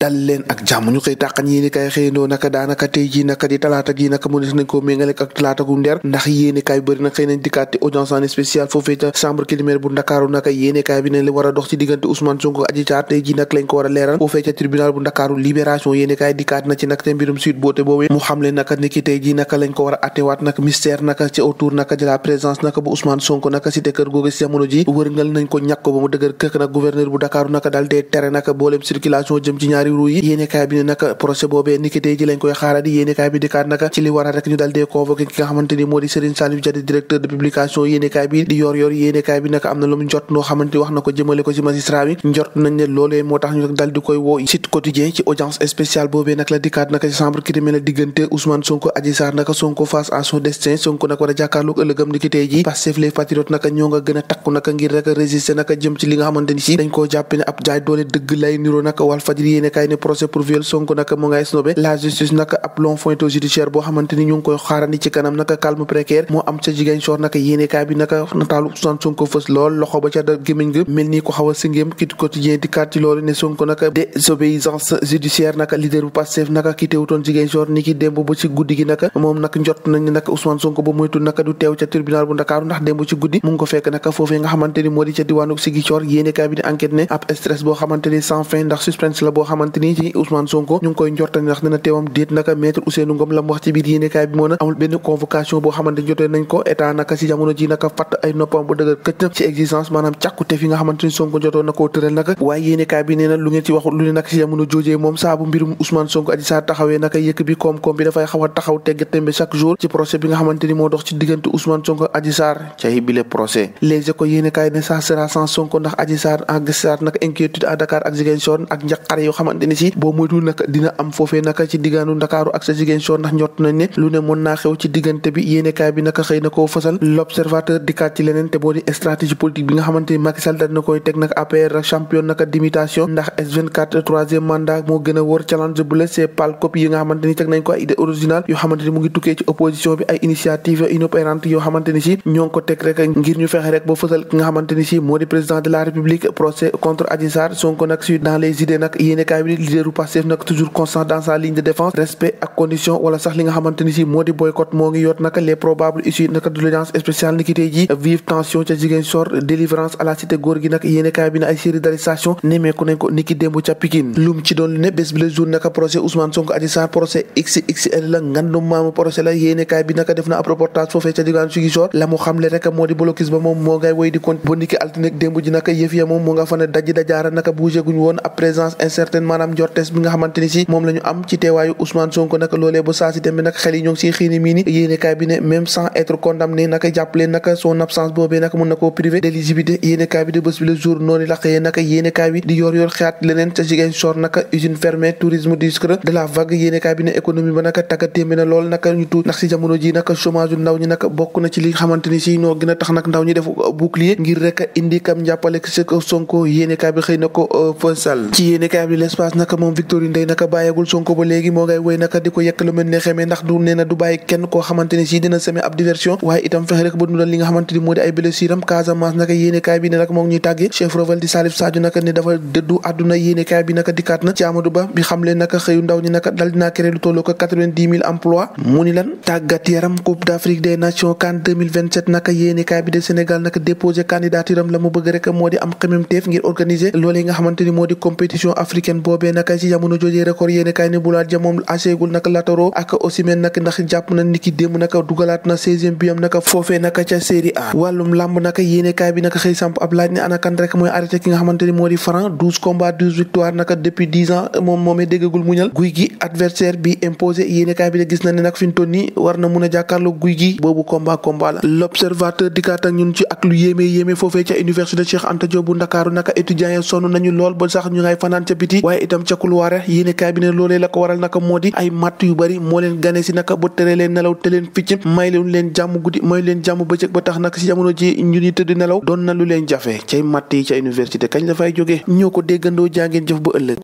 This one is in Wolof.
dal leen ak jàmm ñu xëy tàqañ yéenekaay xëyandoo naka daanaka tey ji naka di talaata gi naka mu des nañ ko méngale ak talaata gu ndeer ndax yéenekaay bëri na xëy nañ dikkaat audience en spécial foofee ca chambre criminelle bu Ndakaaru naka yéenekaay bi ne li war a dox ci diggante Ousmane Sonko Adji Sarr tey ji nag lañ ko war a leeral foofee ca tribunal bu Ndakaaru Libération yéenekaay dikkaat na ci nag te mbirum Sweet Beauté boobee mu xamle naka niki tey ji naka lañ ko war a attewaat nag mystère naka ci autour naka de la présence naka bu Ousmane Sonko naka cité kër googu si jamono ji wërngal nañ ko ñàkk ko ba mu dëgër këkk nag gouverneur bu Ndakaaru naka daal dee tere naka booleem circulation jëm ci ñaari ruu yi yéenekaay bi ne naka procès boobee niki tey ji lañ koy xaaradi yéenekaay bi dikkaat naka ci li war a rek ñu dal dee convoqué ki nga xamante ni moo di Serigne Salif Dia directeur de publication yéenekaay bi di yor yéenekaay bi naka am na lu mu njort noo xamante wax na ko jëmale ko ci magistrat bi njort nañ ne loolee moo tax ñu dal di koy woo Sud Quotidien ci audience spéciale boobee nag la dikkaat naka ci chambre criminelle diggante Ousmane Sonko Adji Sarr naka Sonko face à son destin Sonko nag war a jàkkaarloog ëllëgam niki tey ji Pastef les patriotes naka ñoo nga gën a takku naka ngir rek résister naka jëm ci li nga xamante ni si dañ koo jàpp ne ab jaay doole dëgg lay niro naka Walfadjri yéenekaay ne procès pour viol Sonko naka mu ngay snobé la justice naka ab long feuilleton judiciaire boo xamante ni ñu ngi koy xaarandi ci kanam naka calme précaire moo am ca Ziguinchor naka yéenekaay bi naka nataalu Ousmane Sonko fës lool loxo ba ca da gémmiñ nga mel ni ko xaw a singéem Sud Quotidien di kat ci loolu ne Sonko naka désobéissance judiciaire naka leader bu Pastef naka ki teewutoon Ziguinchor ni ki démb ba ci guddi gi naka moom nag njot nañ naka Ousmane Sonko ba moytu naka du teew ca tribunal bu Ndakaaru ndax démb ci guddi mu ngi ko fekk naka foofee nga xamante ni moo di ca diwaanu Ziguinchor yéenekaay bi di enquête ne ab stress boo xamante ni sans fin ndax suspense la boo xamante ni ci Ousmane Sonko ñu ngi koy njortani ndax dina teewam déet naka maître Ousseynou Ngom la mu wax ci biir yéenekaay bi moo na amul benn convocation boo xamante ni jotee nañ ko état naka ci jamono ji naka fatt ay noppam bu dëgër këcc ci existence maanaam càkkute fi nga xamante ni Sonko jotoon na koo tëral naka waaye yéenekaay bi nee na lu ngeen ci waxul lu ne naka ci jamono joojee moom saabu mbirum Ousmane Sonko Adji Sarr taxawee naka yëkk bi koom-koom bi dafay xaw a taxaw tegg tembe chaque jour ci procès bi nga xamante ni moo dox ci diggante Ousmane Sonko Adji Sarr cay bile procès Les Échos yéenekaay ne ça sera sans Sonko ndax Adji Sarr naka inquiétude à Dakar ak Ziguinchor ak njaqare yoo xamante ni si boo moytul naka dina am foofee naka ci diggaanu Ndakaaru ak sa Ziguinchor ndax njott nañ ne lu ne mën naa xew ci diggante bi yéenekaay bi naka xëy na koo fasal L'Observateur dikkaat ci leneen te boo di stratégie politique bi nga xamante ni Macky Sall dal na koy teg nag APR champion naka d'imitation ndax S24 troisième mandat moo gën a wóor challenge bu la c'est pâle copie yi nga xamante ni teg nañ ko ay idée originale yoo xamante ni mu ngi tukkee ci opposition bi ay initiative inopérante yoo xamante ni si ñoo ngi ko teg rek ngir ñu fexe rek ba fasal ki nga xamante ni si moo di président de la République procès contre Adji Sarr Sonko nag suite dans les idées nag yéenekaay bi leader u Pastef nag toujours constant dans sa ligne de défense respect ak condition wala sax li nga xamante ni si moo di boycott moo ngi yoot naka les probables issues naka de l'audience spéciale ni ki tey ji vive tension ca Ziguinchor délivrance à la cité góor gi nag yéenekaay bi ne ay série d'arrestation nemeeku nañ ko ni ki démb ca Pikine lum ci doon lu ne bés bi le jour naka procès Ousmane Sonko Adji Sarr procès XXL la ngandum maamu procès la yéenekaay bi naka def na ab reportage foofee ca diwaanu Ziguinchor la mu xamle rek moo di blocus ba moom moo ngay woy di compte ba niki altine démb ji naka yëf ya moom moo nga fa ne dajji dajaara naka bougé guñ woon ab présence incertaine maanaam njortes bi nga xamante ni si moom la ñu am ci teewaayu Ousmane Sonko naka loolee ba saa si tembe nag xel yi ñoo ngi siy xiini mii ni yéenekaay bi ne même sans être condamné naka jàppale naka son absence boobee naka mun na koo privé d'éligibilité yéenekaay bi de bés bi le jour noonu la xëyee naka yéenekaay bi di yor xeat leneen ca Ziguinchor naka usine fermée tourisme discret de la vague yéenekaay bi ne économie ba naka tagga témbe na lool naka ñu tuut ndax si jamono ji naka chômage ndaw ñi naka bokk na ci li xamante ni si noo gën a tax nag ndaw ñi def bouclier ngir rek indi kam jàppale si Sonko yéenekaay bi xëy na ko fësal ci yéenekaay bi l'espace naka moom Victorine Ndeye naka bàyyegul Sonko ba léegi moo ngay woy naka di ko yekk lu mel ne xamee ndax du nee na du bàyyi kenn koo xamante ni si dina semer ab diversion waaye itam fexe rek ba dundal li nga xamante ni moo di ay blessure am Casamance naka yéenekaay bi ne nag moo ngi ñuy tàggee chef rebelle di Salif Sadio naka ne dafa dëddu àdduna yéenekaay bi naka dikkaat na ci Amadou Ba bi xamle naka xëyu ndaw ñi naka dal dinaa créé lu tolloo ko 90,000 emplois mu ni lan tàggat yaram Coupe d'Afrique des Nations CAN 2027 naka yéenekaay bi de Sénégal naka déposé candidature am la mu bëgg rek moo di am xememteef ngir organiser loolee nga xamante ni moo di compétition africaine boobee naka ci jamono jojee record yéenekaay ne bulaat ja moom aseegul naka Latoro ak Osimhen naka ndax jàpp na niki démb naka dugalaat na 16e bi am naka foofee naka ca Série A wàllum làmb naka yéenekaay bi naka xëy samp ab laaj ne ana kan rek mooy arrêté ki nga xamante ni moo di Franc 12 combats 12 victoires naka depuis 10 ans moomee déggagul muñal guy gi adversaire bi imposé yéenekaay bi de gis na ne nag fi mu toll nii war na mun a jàkkaarloo guy gi boobu combat la L'Observateur dikkaat ak ñun ci ak lu yéeme foofee ca université Cheikh Anta Diop bu Ndakaaru naka étudiants yi sonn nañu lool ba sax ñu ngay fanaan ca biti waaye itam ca couloir yéenekaay bi ne loolee la ko waral naka moo di ay matt yu bari moo leen gane si naka ba tere leen nelaw te leen ficc may leen jàmm guddi may leen jàmm bëccëg ba tax nag si jamono ji ñu ni tëdd nelaw doon na lu leen jafe cay matt yi ca université kañ la fay jógee ñoo ko déggandoo jàngeen jëf ba ëllëg